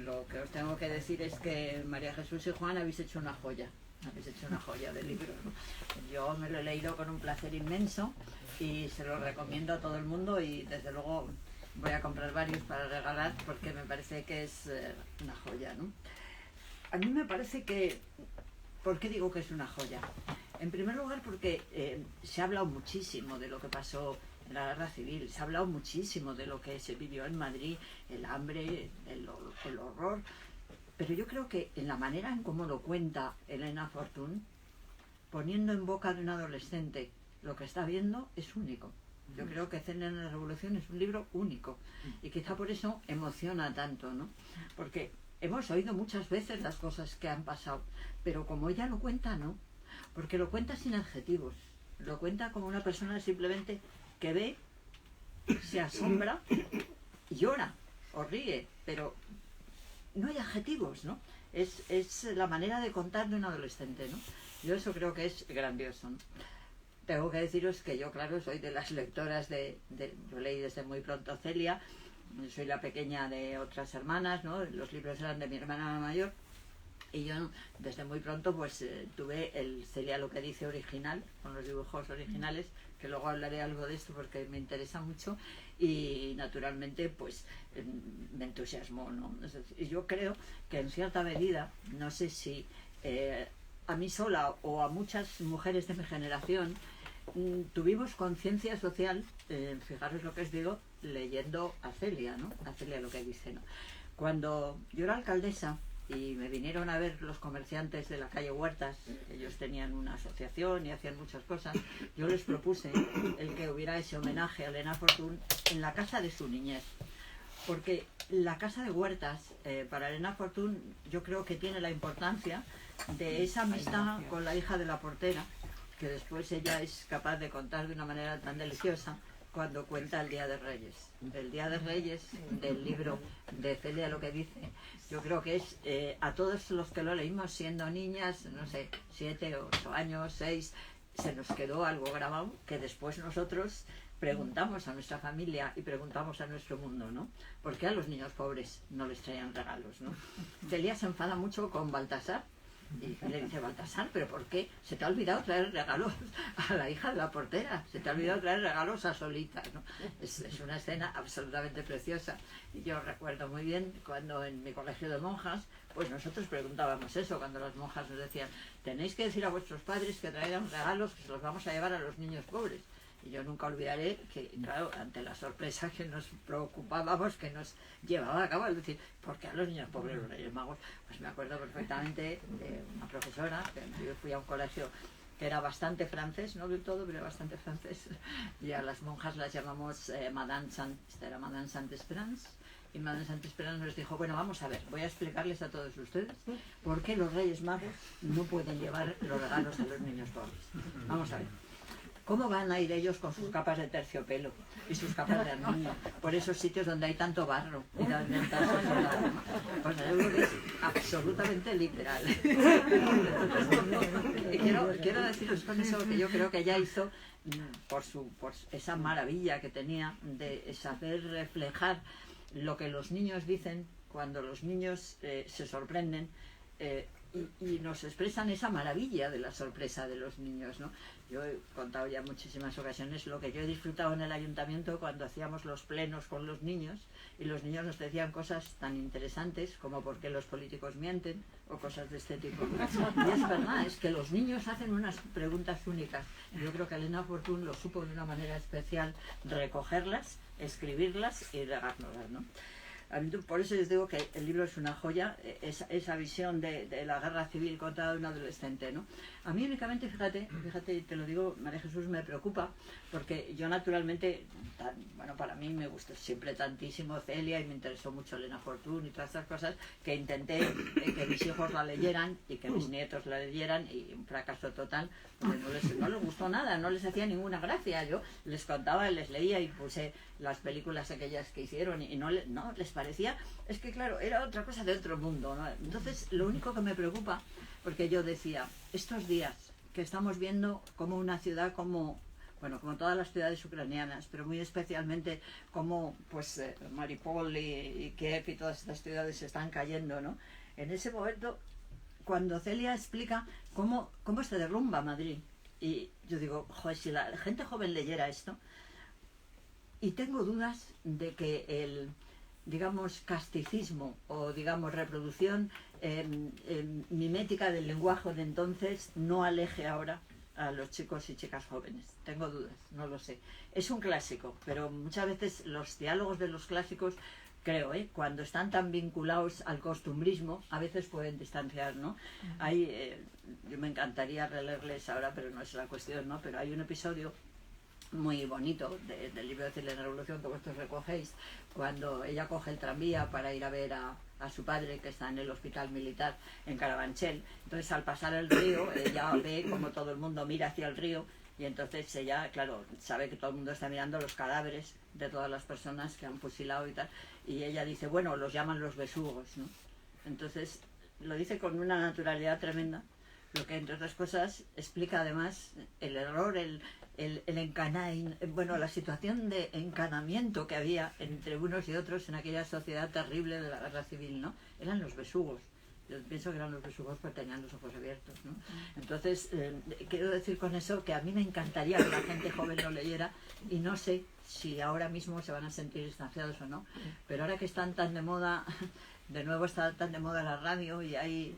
lo que os tengo que decir es que María Jesús y Juan habéis hecho una joya de libro, ¿no? Yo me lo he leído con un placer inmenso y se lo recomiendo a todo el mundo, y desde luego voy a comprar varios para regalar porque me parece que es una joya, ¿no? A mí me parece que... ¿Por qué digo que es una joya? En primer lugar porque se ha hablado muchísimo de lo que pasó en la guerra civil, se ha hablado muchísimo de lo que se vivió en Madrid, el hambre, el horror, pero yo creo que en la manera en cómo lo cuenta Elena Fortún, poniendo en boca de un adolescente lo que está viendo, es único. Yo creo que Celia en la Revolución es un libro único, y quizá por eso emociona tanto, ¿no? Porque hemos oído muchas veces las cosas que han pasado, pero como ella lo cuenta, no, porque lo cuenta sin adjetivos, lo cuenta como una persona simplemente que ve, se asombra, llora o ríe, pero no hay adjetivos, ¿no? Es la manera de contar de un adolescente, ¿no? Yo eso creo que es grandioso, ¿no? Tengo que deciros que yo, claro, soy de las lectoras yo leí desde muy pronto Celia, soy la pequeña de otras hermanas, ¿no? Los libros eran de mi hermana mayor, y yo desde muy pronto pues tuve el Celia lo que dice original, con los dibujos originales, que luego hablaré algo de esto porque me interesa mucho, y naturalmente pues me entusiasmó, ¿no? Es decir, yo creo que en cierta medida, no sé si a mí sola o a muchas mujeres de mi generación, tuvimos conciencia social, fijaros lo que os digo, leyendo a Celia, ¿no? A Celia lo que dice, ¿no? Cuando yo era alcaldesa, y me vinieron a ver los comerciantes de la calle Huertas. Ellos tenían una asociación y hacían muchas cosas. Yo les propuse el que hubiera ese homenaje a Elena Fortún en la casa de su niñez, porque la casa de Huertas, para Elena Fortún, yo creo que tiene la importancia de esa amistad con la hija de la portera, que después ella es capaz de contar de una manera tan deliciosa cuando cuenta el Día de Reyes. El Día de Reyes, del libro de Celia lo que dice, yo creo que es, a todos los que lo leímos siendo niñas, no sé, 7, 8 años, 6, se nos quedó algo grabado que después nosotros preguntamos a nuestra familia y preguntamos a nuestro mundo, ¿no? ¿Por qué a los niños pobres no les traían regalos, no? Celia se enfada mucho con Baltasar y le dice: Baltasar, ¿pero por qué? Se te ha olvidado traer regalos a la hija de la portera, se te ha olvidado traer regalos a Solita, ¿no? Es una escena absolutamente preciosa. Y yo recuerdo muy bien cuando en mi colegio de monjas, pues nosotros preguntábamos eso, cuando las monjas nos decían: tenéis que decir a vuestros padres que traigan regalos, que se los vamos a llevar a los niños pobres. Y yo nunca olvidaré que, claro, ante la sorpresa que nos preocupábamos, que nos llevaba a cabo, es decir, ¿por qué a los niños pobres los Reyes Magos? Pues me acuerdo perfectamente de una profesora, que yo fui a un colegio que era bastante francés, no del todo, pero bastante francés, y a las monjas las llamamos Madame Saint-Esperance, y Madame Saint-Esperance nos dijo: bueno, vamos a ver, voy a explicarles a todos ustedes por qué los Reyes Magos no pueden llevar los regalos a los niños pobres. Vamos a ver. ¿Cómo van a ir ellos con sus capas de terciopelo y sus capas de armiño por esos sitios donde hay tanto barro y donde hay tanto soldado? Pues yo creo que es absolutamente literal. Y quiero deciros con eso que yo creo que ella hizo, por esa maravilla que tenía de saber reflejar lo que los niños dicen cuando los niños se sorprenden, y nos expresan esa maravilla de la sorpresa de los niños, ¿no? Yo he contado ya muchísimas ocasiones lo que yo he disfrutado en el ayuntamiento cuando hacíamos los plenos con los niños y los niños nos decían cosas tan interesantes como por qué los políticos mienten o cosas de este tipo. Y es verdad, es que los niños hacen unas preguntas únicas. Yo creo que Elena Fortún lo supo de una manera especial recogerlas, escribirlas y regárnoslas, ¿no? Por eso les digo que el libro es una joya, esa visión de la guerra civil contada de un adolescente, ¿no? A mí únicamente, fíjate, te lo digo, María Jesús, me preocupa, porque yo naturalmente, bueno, para mí me gustó siempre tantísimo Celia y me interesó mucho Elena Fortún y todas estas cosas, que intenté que mis hijos la leyeran y que mis nietos la leyeran, y un fracaso total, porque no les gustó nada, no les hacía ninguna gracia. Yo les contaba, les leía y puse las películas aquellas que hicieron y no les parecía, es que claro, era otra cosa de otro mundo, ¿no? Entonces lo único que me preocupa, porque yo decía, estos días que estamos viendo como una ciudad como todas las ciudades ucranianas, pero muy especialmente como pues Mariupol y Kiev y todas estas ciudades se están cayendo, ¿no? En ese momento, cuando Celia explica cómo se derrumba Madrid, y yo digo, joder, si la gente joven leyera esto, y tengo dudas de que el, digamos, casticismo o, digamos, reproducción mimética del lenguaje de entonces no aleje ahora a los chicos y chicas jóvenes. Tengo dudas, no lo sé. Es un clásico, pero muchas veces los diálogos de los clásicos, creo, cuando están tan vinculados al costumbrismo, a veces pueden distanciar, ¿no? Yo me encantaría releerles ahora, pero no es la cuestión, ¿no? Pero hay un episodio muy bonito del libro de Celia en la Revolución que vosotros recogéis, cuando ella coge el tranvía para ir a ver a su padre, que está en el hospital militar en Carabanchel. Entonces, al pasar el río, ella ve como todo el mundo mira hacia el río, y entonces ella, claro, sabe que todo el mundo está mirando los cadáveres de todas las personas que han fusilado y tal, y ella dice, bueno, los llaman los besugos, ¿no? Entonces lo dice con una naturalidad tremenda, lo que entre otras cosas explica además el error, la situación de encanamiento que había entre unos y otros en aquella sociedad terrible de la guerra civil, ¿no? Eran los besugos. Yo pienso que eran los besugos porque tenían los ojos abiertos, ¿no? Entonces, quiero decir con eso que a mí me encantaría que la gente joven lo leyera, y no sé si ahora mismo se van a sentir distanciados o no, pero ahora que están tan de moda, de nuevo está tan de moda la radio y hay,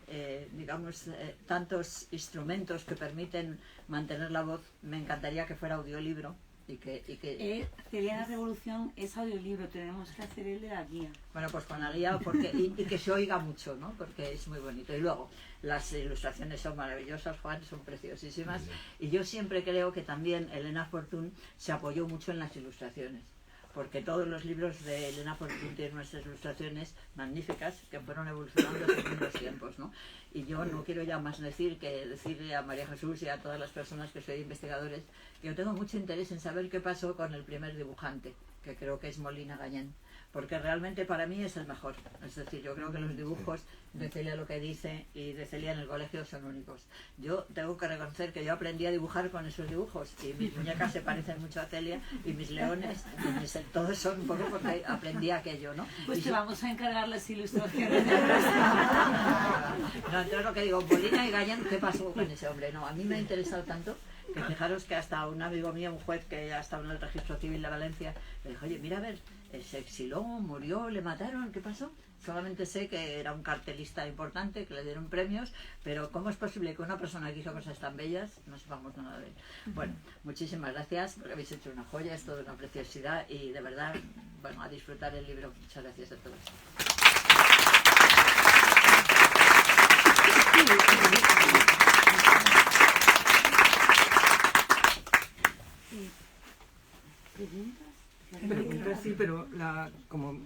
tantos instrumentos que permiten mantener la voz, me encantaría que fuera audiolibro
Celia la Revolución es audiolibro, tenemos que hacer el de la guía.
Bueno, pues con la guía y que se oiga mucho, ¿no? Porque es muy bonito. Y luego, las ilustraciones son maravillosas, Juan, son preciosísimas. Y yo siempre creo que también Elena Fortún se apoyó mucho en las ilustraciones, porque todos los libros de Elena Fortún tienen unas ilustraciones magníficas que fueron evolucionando según los tiempos, ¿no? Y yo no quiero ya más decirle a María Jesús y a todas las personas que soy investigadores que yo tengo mucho interés en saber qué pasó con el primer dibujante, que creo que es Molina Gallén, porque realmente para mí es el mejor. Es decir, yo creo que los dibujos de Celia, lo que dice, y de Celia en el colegio son únicos. Yo tengo que reconocer que yo aprendí a dibujar con esos dibujos, y mis muñecas se parecen mucho a Celia, y mis leones, todos son un poco porque aprendí aquello, ¿no?
Pues te vamos a encargar las ilustraciones de
No, entonces lo que digo, Molina y Gallén, ¿qué pasó con ese hombre? No, a mí me ha interesado tanto que fijaros que hasta un amigo mío, un juez que ya estaba en el registro civil de Valencia, le dijo, oye, mira a ver, se exiló, murió, le mataron, ¿qué pasó? Solamente sé que era un cartelista importante, que le dieron premios, pero ¿cómo es posible que una persona que hizo cosas tan bellas no sepamos nada de él? Bueno, muchísimas gracias, porque habéis hecho una joya, es toda una preciosidad, y de verdad, bueno, a disfrutar el libro. Muchas gracias a todos.
Preguntas sí, pero como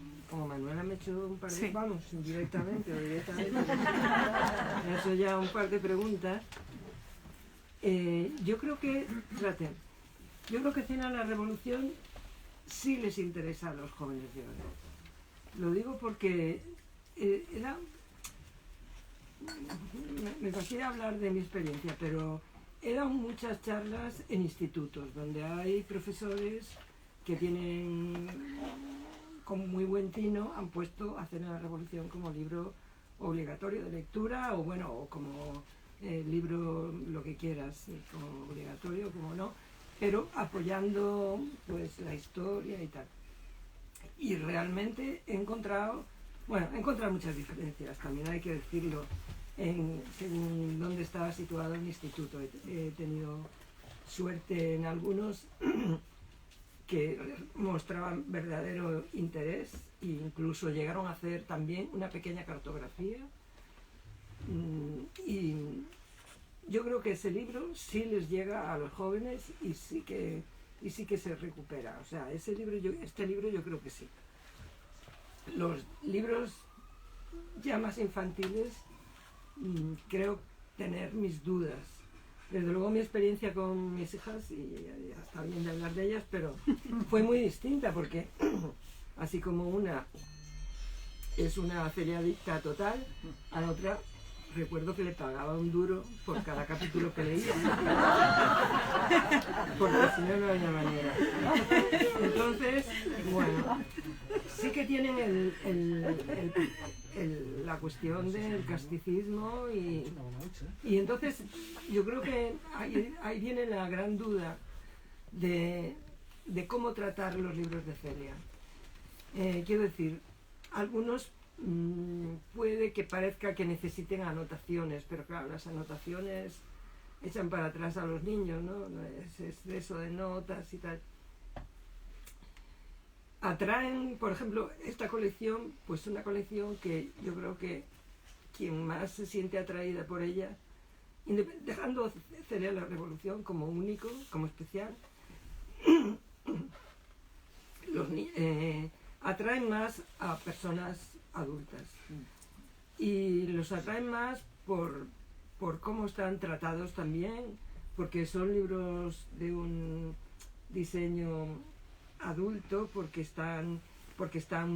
Manuela me ha hecho un par de, vamos, indirectamente o directamente, me ha hecho ya un par de preguntas. Yo creo que Cena la Revolución sí les interesa a los jóvenes de ahora. Lo digo porque me fastidia hablar de mi experiencia, pero eran muchas charlas en institutos, donde hay profesores que tienen con muy buen tino, han puesto a Cena la Revolución como libro obligatorio de lectura, o bueno, o como libro, lo que quieras, como obligatorio, como no, pero apoyando pues la historia y tal. Y realmente he encontrado muchas diferencias, también hay que decirlo, según dónde estaba situado el instituto. He tenido suerte en algunos que mostraban verdadero interés e incluso llegaron a hacer también una pequeña cartografía. Y yo creo que ese libro sí les llega a los jóvenes y sí que se recupera. O sea, este libro yo creo que sí. Los libros ya más infantiles creo tener mis dudas. Desde luego mi experiencia con mis hijas, y ya está bien de hablar de ellas, pero fue muy distinta porque así como una es una feriadicta total, a la otra recuerdo que le pagaba un duro por cada capítulo que leía, porque si no, no había manera. Entonces, bueno, sí que tienen la cuestión del casticismo y entonces yo creo que ahí viene la gran duda de cómo tratar los libros de Celia. Quiero decir, algunos puede que parezca que necesiten anotaciones, pero claro, las anotaciones echan para atrás a los niños, ¿no? Es eso de notas y tal. Atraen, por ejemplo, esta colección, pues una colección que yo creo que quien más se siente atraída por ella, dejando Celia la Revolución como único, como especial, atraen más a personas adultas y los atraen más por cómo están tratados también, porque son libros de un diseño adulto, porque están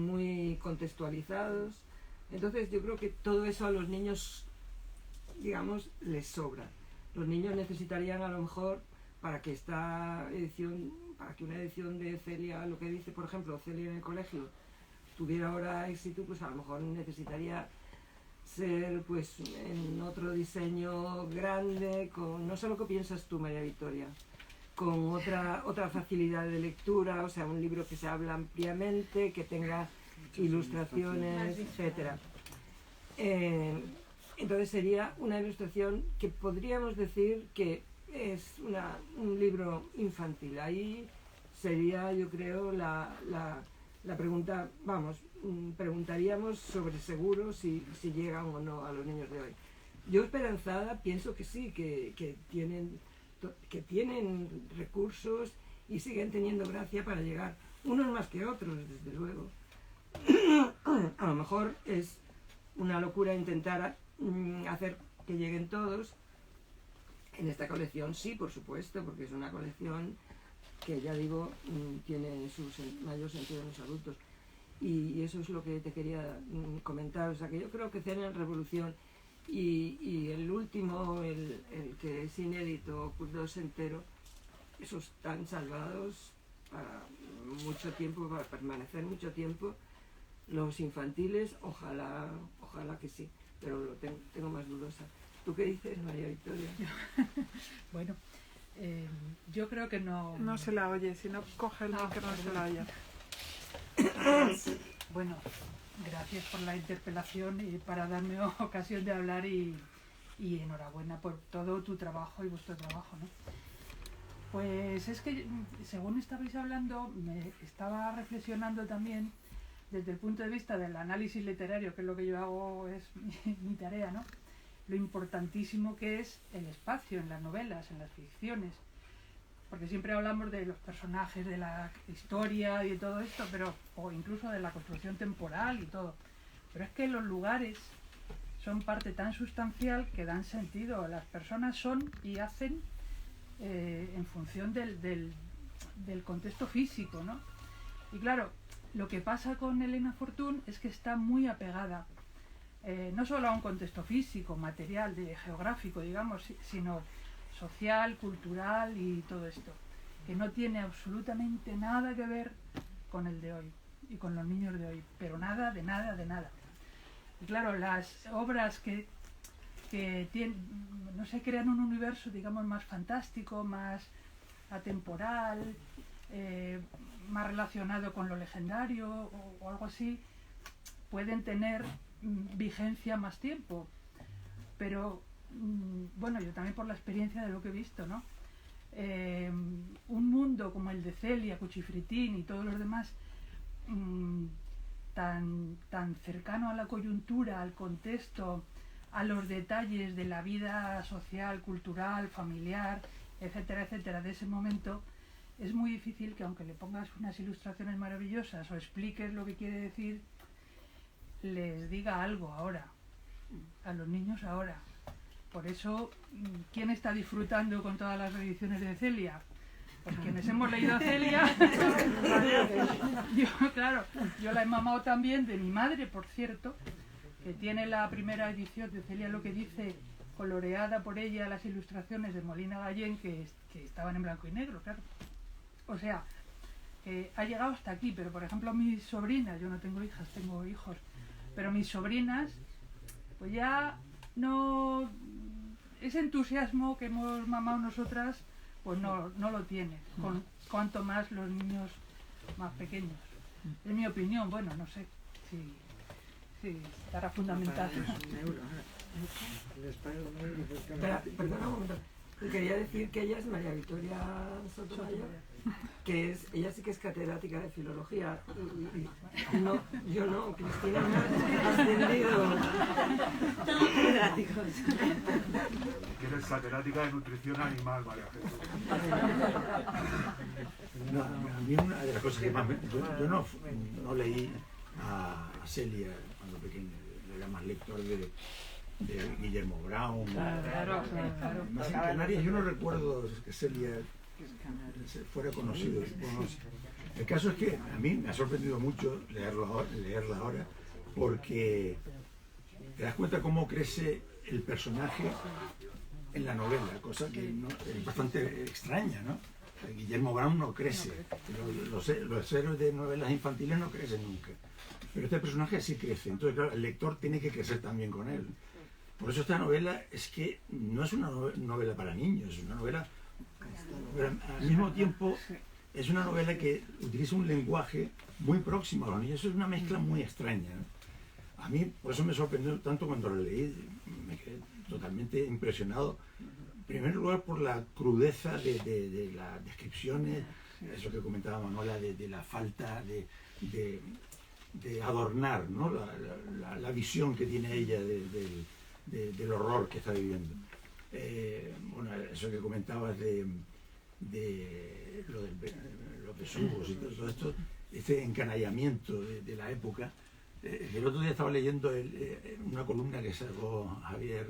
muy contextualizados. Entonces yo creo que todo eso a los niños, digamos, les sobra. Los niños necesitarían a lo mejor para que una edición de Celia, lo que dice por ejemplo Celia en el colegio, tuviera ahora éxito, pues a lo mejor necesitaría ser pues en otro diseño grande, con no sé lo que piensas tú, María Victoria, con otra facilidad de lectura, o sea, un libro que se habla ampliamente, que tenga ilustraciones, etcétera. Entonces sería una ilustración que podríamos decir que es un libro infantil. Ahí sería, yo creo, la pregunta, vamos, preguntaríamos sobre seguro si llegan o no a los niños de hoy. Yo, esperanzada, pienso que sí, que tienen recursos y siguen teniendo gracia para llegar, unos más que otros, desde luego. A lo mejor es una locura intentar hacer que lleguen todos. En esta colección sí, por supuesto, porque es una colección que, ya digo, tiene su mayor sentido en los adultos. Y eso es lo que te quería comentar. O sea, que yo creo que Cena en Revolución y el último, el que es inédito, Opus 2 entero, esos están salvados para mucho tiempo, para permanecer mucho tiempo. Los infantiles, ojalá que sí, pero lo tengo más dudosa. ¿Tú qué dices, María Victoria?
Bueno, yo creo que no...
No se la oye, si no coge el micro no se la oye.
Bueno, gracias por la interpelación y para darme ocasión de hablar y enhorabuena por todo tu trabajo y vuestro trabajo, ¿no? Pues es que, según estabais hablando, me estaba reflexionando también desde el punto de vista del análisis literario, que es lo que yo hago, es mi tarea, ¿no? Lo importantísimo que es el espacio en las novelas, en las ficciones, porque siempre hablamos de los personajes, de la historia y de todo esto, pero o incluso de la construcción temporal y todo, pero es que los lugares son parte tan sustancial que dan sentido. Las personas son y hacen en función del contexto físico, ¿no? Y claro, lo que pasa con Elena Fortún es que está muy apegada no solo a un contexto físico, material, geográfico, digamos, sino social, cultural y todo esto, que no tiene absolutamente nada que ver con el de hoy y con los niños de hoy, pero nada, de nada, de nada. Y claro, las obras que tienen, no sé, crean un universo, digamos, más fantástico, más atemporal, más relacionado con lo legendario o algo así, pueden tener vigencia más tiempo, pero bueno, yo también por la experiencia de lo que he visto, ¿no? Un mundo como el de Celia, Cuchifritín y todos los demás, tan cercano a la coyuntura, al contexto, a los detalles de la vida social, cultural, familiar, etcétera, etcétera, de ese momento, es muy difícil que, aunque le pongas unas ilustraciones maravillosas o expliques lo que quiere decir, les diga algo ahora, a los niños ahora. Por eso, ¿quién está disfrutando con todas las reediciones de Celia? Pues quienes hemos leído a Celia. Yo la he mamado también de mi madre, por cierto, que tiene la primera edición de Celia lo que dice, coloreada por ella, las ilustraciones de Molina Gallén, que estaban en blanco y negro, claro. O sea, ha llegado hasta aquí, pero por ejemplo mis sobrinas, yo no tengo hijas, tengo hijos, pero mis sobrinas, pues ya no, ese entusiasmo que hemos mamado nosotras, pues no lo tienen, cuanto más los niños más pequeños. Es mi opinión, bueno, no sé si estará fundamentado.
Perdona un momento. Quería decir que ella es María Victoria Sotomayor, que ella sí que es catedrática de filología. No, yo no, Cristina me ha ascendido.
Todos catedráticos.
Que eres catedrática de nutrición animal, María Jesús.
No, a mí una de las cosas que más yo no leí a Celia cuando pequeño, era más lector de Guillermo Brown.
Claro.
Más en Canarias yo no recuerdo que Celia fuera conocido. El caso es que a mí me ha sorprendido mucho leerla ahora, porque te das cuenta cómo crece el personaje en la novela, cosa que es bastante extraña, ¿no? Guillermo Brown no crece, los héroes de novelas infantiles no crecen nunca, pero este personaje sí crece, entonces claro, el lector tiene que crecer también con él. Por eso esta novela es que no es una novela para niños, es una novela, pero al mismo tiempo es una novela que utiliza un lenguaje muy próximo a los niños. Eso es una mezcla muy extraña, ¿no? A mí, por eso me sorprendió tanto cuando la leí, me quedé totalmente impresionado. En primer lugar por la crudeza de las descripciones, eso que comentaba Manuela de la falta de adornar, ¿no? la visión que tiene ella del horror que está viviendo. Bueno, eso que comentabas de los besugos y todo esto, este encanallamiento de la época. El otro día estaba leyendo una columna que sacó Javier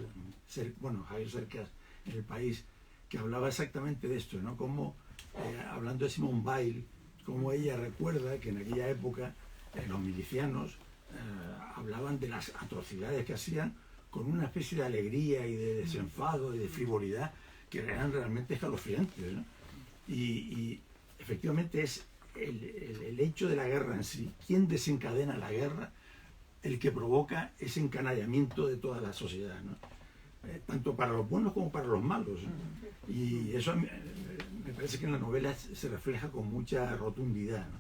Cercas en El País, que hablaba exactamente de esto, ¿no? Como, hablando de Simone Weil, como ella recuerda que en aquella época los milicianos hablaban de las atrocidades que hacían con una especie de alegría y de desenfado y de frivolidad que eran realmente escalofriantes, ¿no? Y efectivamente es el hecho de la guerra en sí, quién desencadena la guerra, el que provoca ese encanallamiento de toda la sociedad, ¿no? Tanto para los buenos como para los malos, ¿no? Y eso me parece que en la novela se refleja con mucha rotundidad, ¿no?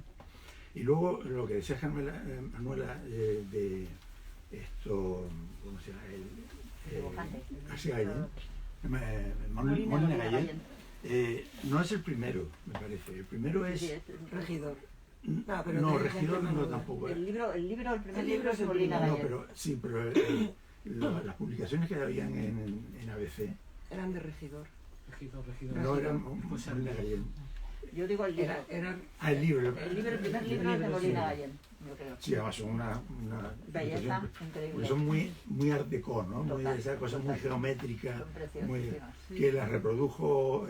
Y luego lo que decía Manuela de esto, ¿cómo se llama? Molina Gallén. No es el primero, me parece. El primero es
Regidor.
No, Regidor no tampoco.
El primer libro es Molina Gallén.
No, pero sí, pero las publicaciones que habían en ABC
eran de Regidor.
No, eran Molina Gallén.
Yo digo el libro.
El libro.
El primer libro es de Molina Gallén, yo creo.
Sí, además son una
belleza increíble.
Son muy art déco, ¿no? Muy, esa cosa muy geométrica, muy, que la reprodujo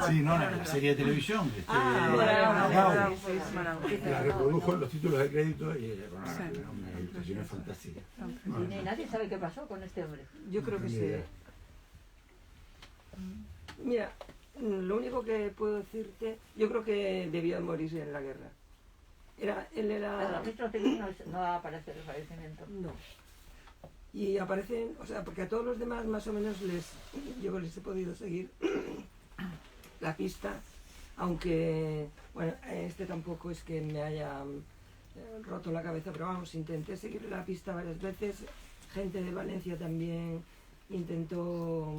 sí, no, la serie de televisión. La reprodujo en los títulos de crédito y una ilustración fantástica.
Y nadie sabe qué pasó con este hombre.
Yo creo que sí. Mira, lo único que puedo decirte, yo creo que debió morirse en la guerra. Él era...
En el registro civil no aparece el fallecimiento.
No. Y aparecen, o sea, porque a todos los demás más o menos yo les he podido seguir la pista, aunque, bueno, este tampoco es que me haya roto la cabeza, pero vamos, intenté seguir la pista varias veces. Gente de Valencia también intentó,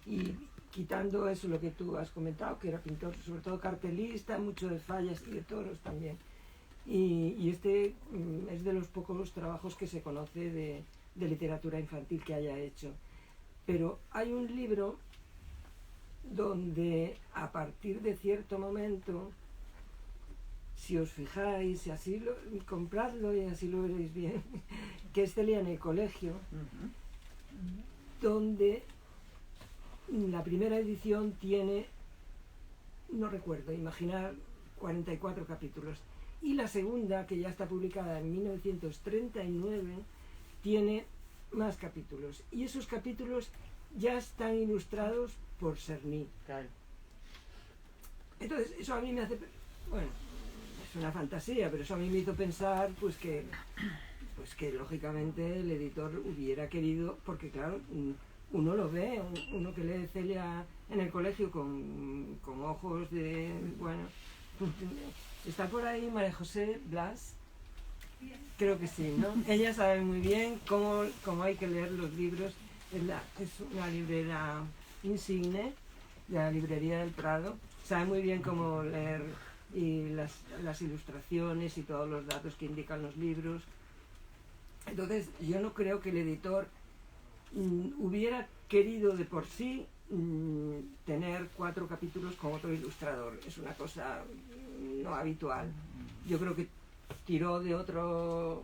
y quitando eso lo que tú has comentado, que era pintor, sobre todo cartelista, mucho de fallas y de toros también. Y este es de los pocos trabajos que se conoce de literatura infantil que haya hecho. Pero hay un libro donde a partir de cierto momento, si os fijáis, y así compradlo y así lo veréis bien, que es Celia en el colegio, donde la primera edición tiene, no recuerdo, imaginar 44 capítulos. Y la segunda, que ya está publicada en 1939, tiene más capítulos. Y esos capítulos ya están ilustrados por Cerny.
Claro.
Entonces, eso a mí me hace... Bueno, es una fantasía, pero eso a mí me hizo pensar pues que lógicamente el editor hubiera querido, porque claro, uno lo ve, uno que lee Celia en el colegio con ojos de... Bueno, está por ahí María José Blas, creo que sí, ¿no? Ella sabe muy bien cómo hay que leer los libros. Es una librera insigne de la librería del Prado, sabe muy bien cómo leer y las ilustraciones y todos los datos que indican los libros. Entonces yo no creo que el editor hubiera querido de por sí tener 4 capítulos con otro ilustrador. Es una cosa no habitual. Yo creo que tiró de otro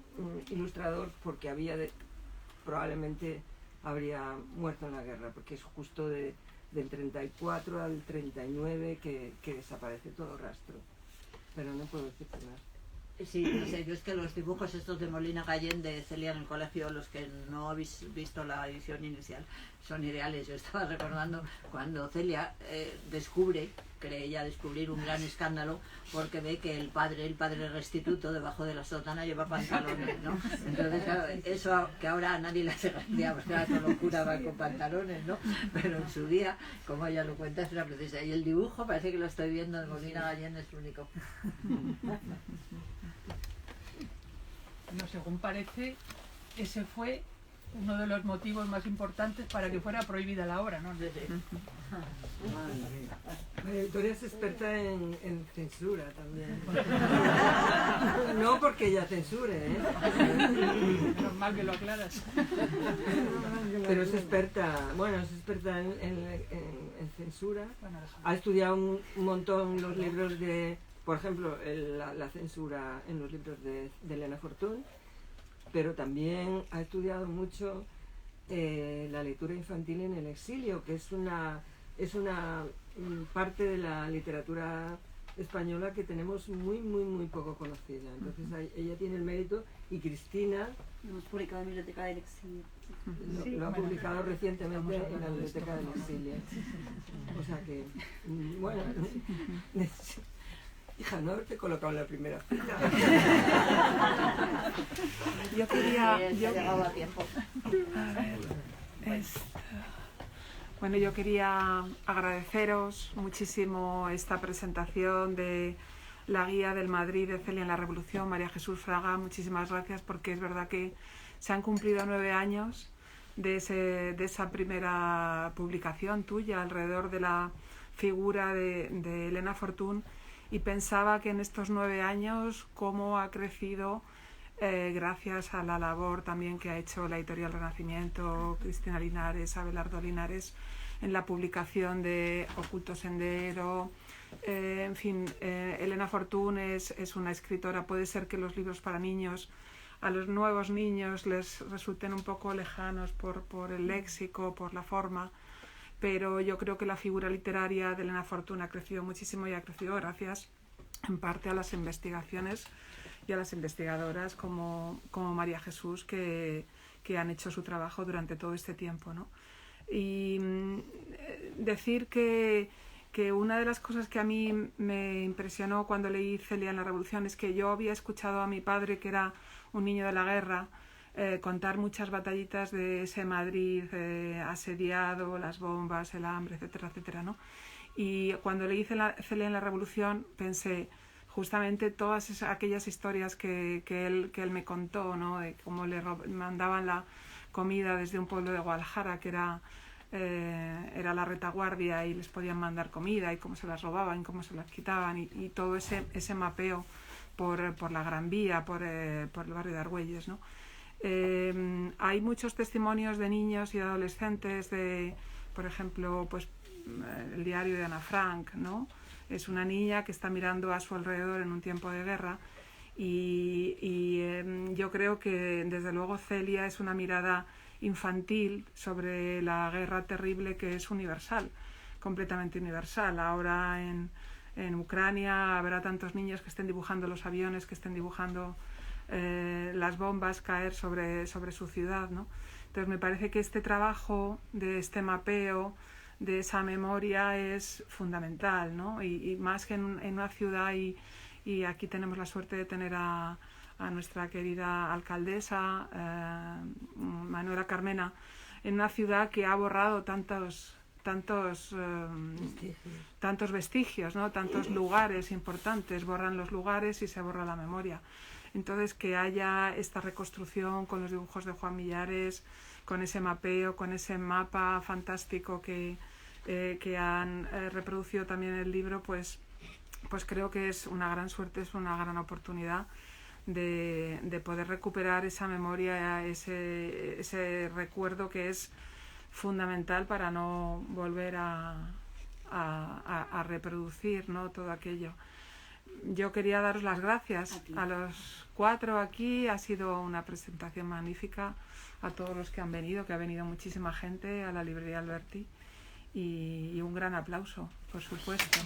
ilustrador porque probablemente habría muerto en la guerra, porque es justo del 34 al 39 que desaparece todo rastro. Pero no puedo decirte más.
Sí, no sé, yo es que los dibujos estos de Molina Gallén de Celia en el colegio, los que no habéis visto la edición inicial, son ideales. Yo estaba recordando cuando Celia cree ella descubrir un gran escándalo porque ve que el padre restituto debajo de la sotana lleva pantalones, ¿no? Entonces, claro, eso que ahora a nadie le hace gracia, porque la locura va con pantalones, ¿no? Pero en su día, como ella lo cuenta, es una precisa. Y el dibujo parece que lo estoy viendo de Molina Gallén, es único.
No, según parece, ese fue uno de los motivos más importantes para que fuera prohibida la obra, ¿no?
Tú eres experta en censura también. No porque ella censure, ¿eh?
Menos mal que lo aclaras.
Pero es experta, en censura.
Bueno, déjame.
Ha estudiado un montón los libros de, por ejemplo, la censura en los libros de Elena Fortún, pero también ha estudiado mucho la lectura infantil en el exilio, que es una parte de la literatura española que tenemos muy poco conocida. Entonces ella tiene el mérito, y Cristina
Hemos publicado en la Biblioteca del Exilio.
lo ha publicado recientemente en la Biblioteca del Exilio. O sea que, bueno, hija, no haberte colocado en la primera fila.
Yo quería...
Se ha llegado a tiempo.
Bueno, yo quería agradeceros muchísimo esta presentación de la guía del Madrid de Celia en la Revolución, María Jesús Fraga. Muchísimas gracias, porque es verdad que se han cumplido 9 años de esa primera publicación tuya alrededor de la figura de Elena Fortún, y pensaba que en estos 9 años cómo ha crecido, gracias a la labor también que ha hecho la Editorial Renacimiento, Cristina Linares, Abelardo Linares, en la publicación de Oculto Sendero. En fin, Elena Fortún es una escritora. Puede ser que los libros para niños a los nuevos niños les resulten un poco lejanos por el léxico, por la forma, pero yo creo que la figura literaria de Elena Fortún ha crecido muchísimo, y ha crecido gracias en parte a las investigaciones y a las investigadoras como María Jesús, que han hecho su trabajo durante todo este tiempo, ¿no? Y decir que una de las cosas que a mí me impresionó cuando leí Celia en la Revolución es que yo había escuchado a mi padre, que era un niño de la guerra, contar muchas batallitas de ese Madrid asediado, las bombas, el hambre, etcétera, etcétera, ¿no? Y cuando leí Celia en la Revolución pensé justamente todas aquellas historias que él me contó, ¿no? De cómo le mandaban la comida desde un pueblo de Guadalajara, que era la retaguardia, y les podían mandar comida, y cómo se las robaban, cómo se las quitaban, y todo ese mapeo por la Gran Vía, por el barrio de Argüelles, ¿no? Hay muchos testimonios de niños y adolescentes por ejemplo, pues el diario de Ana Frank, ¿no? Es una niña que está mirando a su alrededor en un tiempo de guerra, y yo creo que desde luego Celia es una mirada infantil sobre la guerra terrible, que es universal, completamente universal. Ahora en Ucrania habrá tantos niños que estén dibujando los aviones, que estén dibujando las bombas caer sobre su ciudad, ¿no? Entonces me parece que este trabajo de este mapeo, de esa memoria, es fundamental, ¿no? Y más que en una ciudad, y aquí tenemos la suerte de tener a nuestra querida alcaldesa, Manuela Carmena, en una ciudad que ha borrado tantos vestigios, ¿no? Tantos lugares importantes, borran los lugares y se borra la memoria. Entonces, que haya esta reconstrucción con los dibujos de Juan Millares, con ese mapeo, con ese mapa fantástico que han reproducido también en el libro, pues creo que es una gran suerte, es una gran oportunidad de poder recuperar esa memoria, ese recuerdo que es fundamental para no volver a reproducir, ¿no? Todo aquello. Yo quería daros las gracias a los 4 aquí. Ha sido una presentación magnífica, a todos los que han venido, que ha venido muchísima gente a la librería Alberti, y un gran aplauso, por supuesto.